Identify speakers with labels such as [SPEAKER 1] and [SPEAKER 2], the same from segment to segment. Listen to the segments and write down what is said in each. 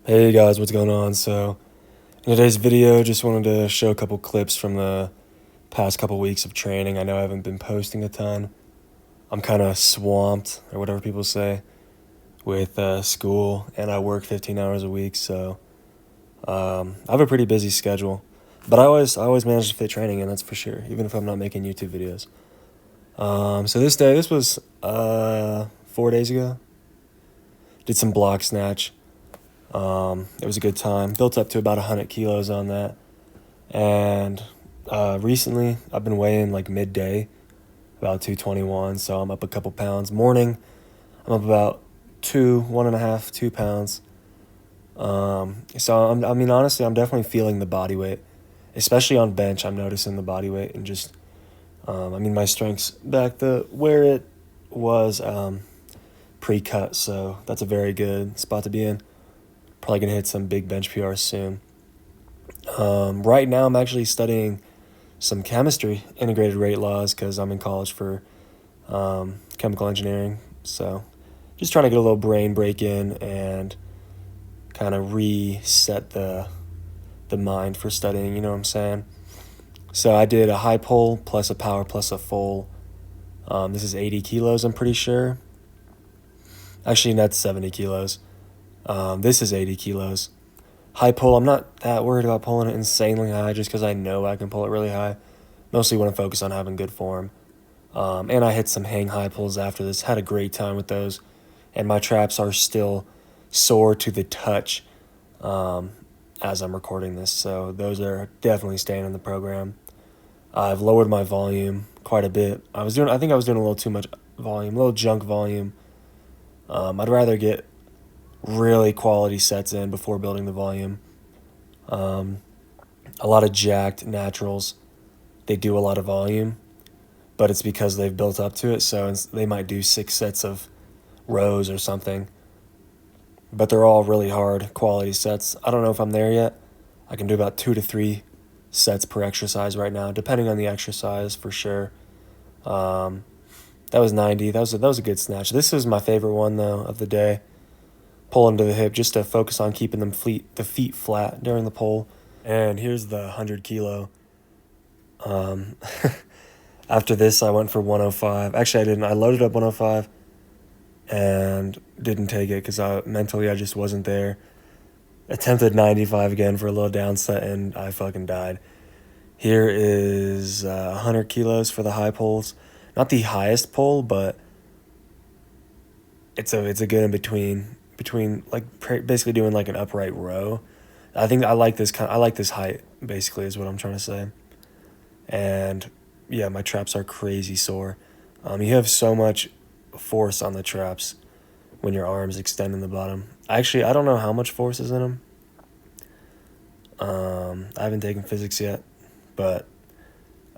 [SPEAKER 1] Hey guys, what's going on? So, in today's video, just wanted to show a couple clips from the past couple weeks of training. I know I haven't been posting a ton. I'm kind of swamped, or whatever people say, with school, and I work 15 hours a week, so I have a pretty busy schedule. But I always manage to fit training in, that's for sure, even if I'm not making YouTube videos. So this was 4 days ago. Did some block snatch. It was a good time. Built up to about 100 kilos on that. And recently, I've been weighing like midday, about 221. So I'm up a couple pounds. Morning, I'm up about 1.5, 2 pounds. I mean, honestly, I'm definitely feeling the body weight, especially on bench. I'm noticing the body weight and just, I mean, my strength's back to where it was pre-cut. So that's a very good spot to be in. Probably gonna hit some big bench PRs soon. Right now, I'm actually studying some chemistry, integrated rate laws, because I'm in college for chemical engineering. So just trying to get a little brain break in and kind of reset the mind for studying, you know what I'm saying? So I did a high pull plus a power plus a full. This is 80 kilos, I'm pretty sure. Actually, that's 70 kilos. This is 80 kilos. High pull, I'm not that worried about pulling it insanely high just because I know I can pull it really high. Mostly want to focus on having good form. And I hit some hang high pulls after this. Had a great time with those. And my traps are still sore to the touch as I'm recording this. So those are definitely staying in the program. I've lowered my volume quite a bit. I think I was doing a little too much volume, a little junk volume. I'd rather get really quality sets in before building the volume. A lot of jacked naturals, they do a lot of volume, but it's because they've built up to it. So they might do 6 sets of rows or something, but they're all really hard quality sets. I don't know if I'm there yet. I can do about 2 to 3 sets per exercise right now, depending on the exercise for sure. That was 90. That was a good snatch. This is my favorite one though of the day. Pull into the hip just to focus on keeping the feet flat during the pull. And here's the 100 kilo. Um, After this, I went for 105. Actually, I didn't. I loaded up 105 and didn't take it because mentally I just wasn't there. Attempted 95 again for a little downset, and I fucking died. Here is 100 kilos for the high pulls. Not the highest pull, but it's a good in between like basically doing like an upright row. I think I like this height basically is what I'm trying to say. And yeah, my traps are crazy sore. You have so much force on the traps when your arms extend in the bottom. Actually, I don't know how much force is in them. I haven't taken physics yet, but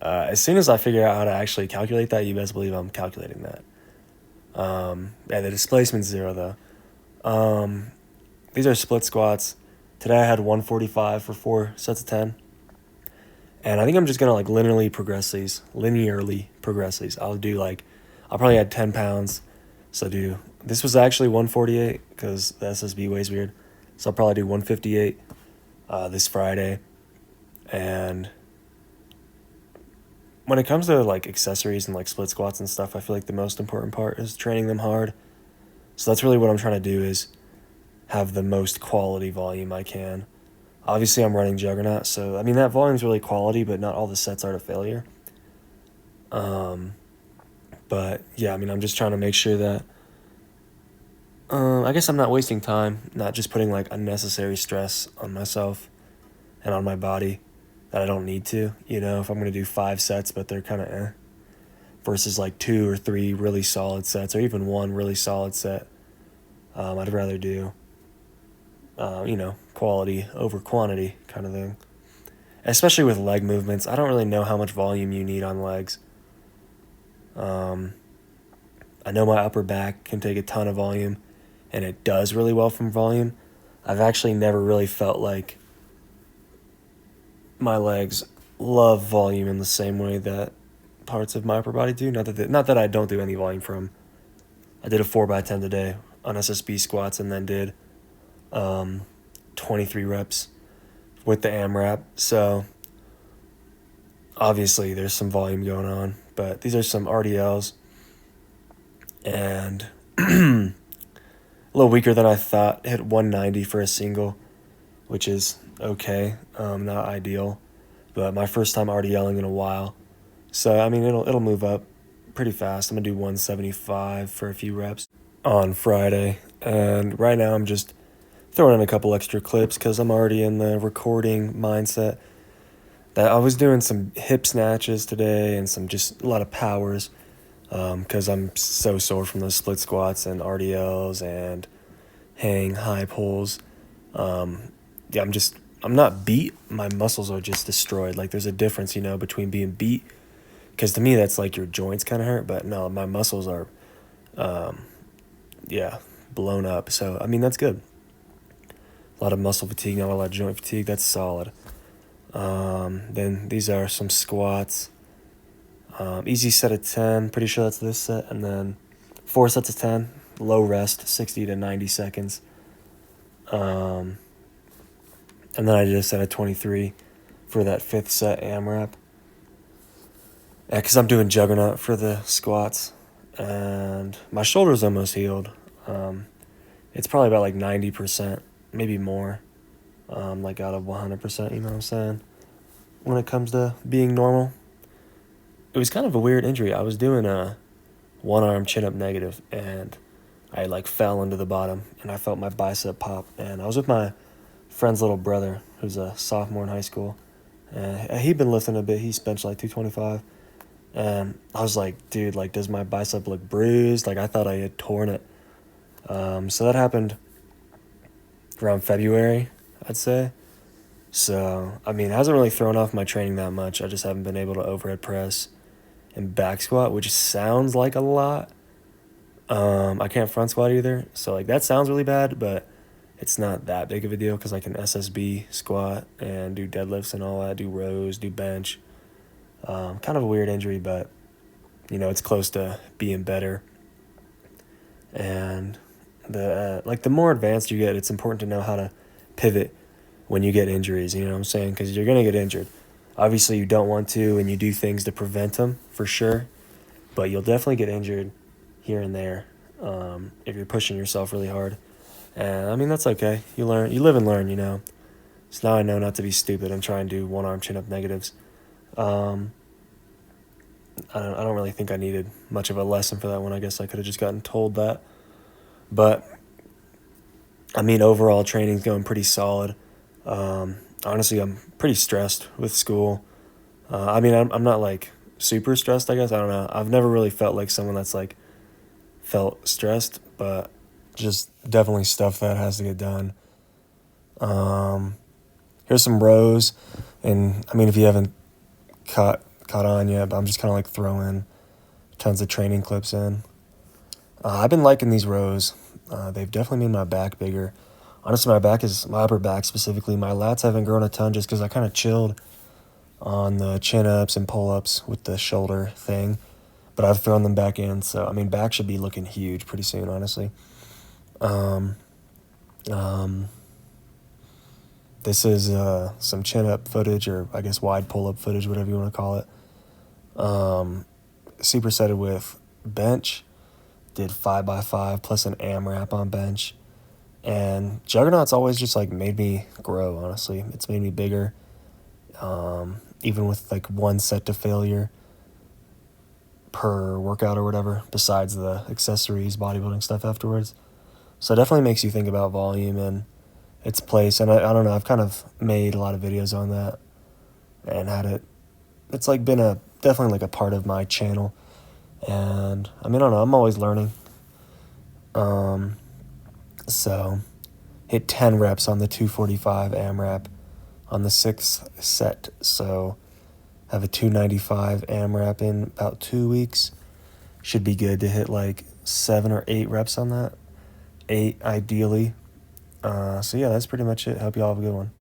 [SPEAKER 1] as soon as I figure out how to actually calculate that, you best believe I'm calculating that. Yeah, the displacement's 0 though. These are split squats. Today I had 145 for 4 sets of 10. And I think I'm just going to like linearly progress these. I'll probably add 10 pounds. So this was actually 148 because the SSB weighs weird. So I'll probably do 158 this Friday. And when it comes to like accessories and like split squats and stuff, I feel like the most important part is training them hard. So that's really what I'm trying to do is have the most quality volume I can. Obviously, I'm running Juggernaut, so I mean that volume's really quality, but not all the sets are to failure. But yeah, I mean I'm just trying to make sure that I guess I'm not wasting time, not just putting like unnecessary stress on myself and on my body that I don't need to. You know, if I'm gonna do 5 sets, but they're kind of versus like 2 or 3 really solid sets, or even 1 really solid set. I'd rather do quality over quantity kind of thing. Especially with leg movements. I don't really know how much volume you need on legs. I know my upper back can take a ton of volume, and it does really well from volume. I've actually never really felt like my legs love volume in the same way that parts of my upper body do. Not that I don't do any volume from. I did a 4x10 today on SSB squats, and then did 23 reps with the AMRAP. So obviously there's some volume going on, but these are some RDLs, and a little weaker than I thought. Hit 190 for a single, which is okay, not ideal, but my first time RDLing in a while. So I mean, it'll move up pretty fast. I'm gonna do 175 for a few reps on Friday, and right now I'm just throwing in a couple extra clips because I'm already in the recording mindset. That I was doing some hip snatches today and some just a lot of powers, because I'm so sore from those split squats and RDLs and hang high pulls. Yeah, I'm not beat. My muscles are just destroyed. Like there's a difference, between being beat, because to me that's like your joints kind of hurt, but no, my muscles are, yeah, blown up. So I mean that's good. A lot of muscle fatigue, not a lot of joint fatigue. That's solid. Then these are some squats. Easy set of 10. Pretty sure that's this set. And then 4 sets of 10. Low rest, 60 to 90 seconds. And then I did a set of 23 for that 5th set AMRAP. Yeah, because I'm doing juggernaut for the squats. And my shoulder's almost healed. It's probably about like 90%, maybe more. Like out of 100%, you know what I'm saying? When it comes to being normal. It was kind of a weird injury. I was doing a one-arm chin-up negative, and I like fell into the bottom, and I felt my bicep pop. And I was with my friend's little brother, who's a sophomore in high school, and he'd been lifting a bit. He's benched like 225, and I was like, dude, like, does my bicep look bruised? Like, I thought I had torn it. So that happened around February, I'd say. So, I mean, it hasn't really thrown off my training that much. I just haven't been able to overhead press and back squat, which sounds like a lot. I can't front squat either. So, like, that sounds really bad, but it's not that big of a deal because I can SSB squat and do deadlifts and all that, do rows, do bench. Kind of a weird injury, but, it's close to being better. And the more advanced you get, it's important to know how to pivot when you get injuries, you know what I'm saying? Because you're going to get injured. Obviously, you don't want to, and you do things to prevent them, for sure. But you'll definitely get injured here and there if you're pushing yourself really hard. And, I mean, that's okay. You live and learn, So now I know not to be stupid and try and do one-arm chin-up negatives. I don't really think I needed much of a lesson for that one. I guess I could have just gotten told that. But, I mean, overall, training's going pretty solid. Honestly, I'm pretty stressed with school. I mean, I'm not like super stressed, I guess. I don't know. I've never really felt like someone that's like felt stressed, but just definitely stuff that has to get done. Here's some rows, and I mean, if you haven't caught on yet, but I'm just kind of like throwing tons of training clips in. I've been liking these rows. They've definitely made my back bigger. Honestly, my upper back specifically, my lats haven't grown a ton just because I kind of chilled on the chin-ups and pull-ups with the shoulder thing. But I've thrown them back in, so, I mean, back should be looking huge pretty soon, honestly. This is some chin-up footage, or I guess wide pull-up footage, whatever you want to call it. Supersetted with bench. Did 5x5 plus an AMRAP on bench. And Juggernaut's always just, like, made me grow, honestly. It's made me bigger, even with, like, one set to failure per workout or whatever, besides the accessories, bodybuilding stuff afterwards. So it definitely makes you think about volume and its place. And I don't know, I've kind of made a lot of videos on that and it's, like, been definitely, like, a part of my channel. And, I mean, I don't know, I'm always learning. So, hit 10 reps on the 245 AMRAP on the 6th set. So, have a 295 AMRAP in about 2 weeks. Should be good to hit like 7 or 8 reps on that. 8 ideally. So, yeah, that's pretty much it. Hope you all have a good one.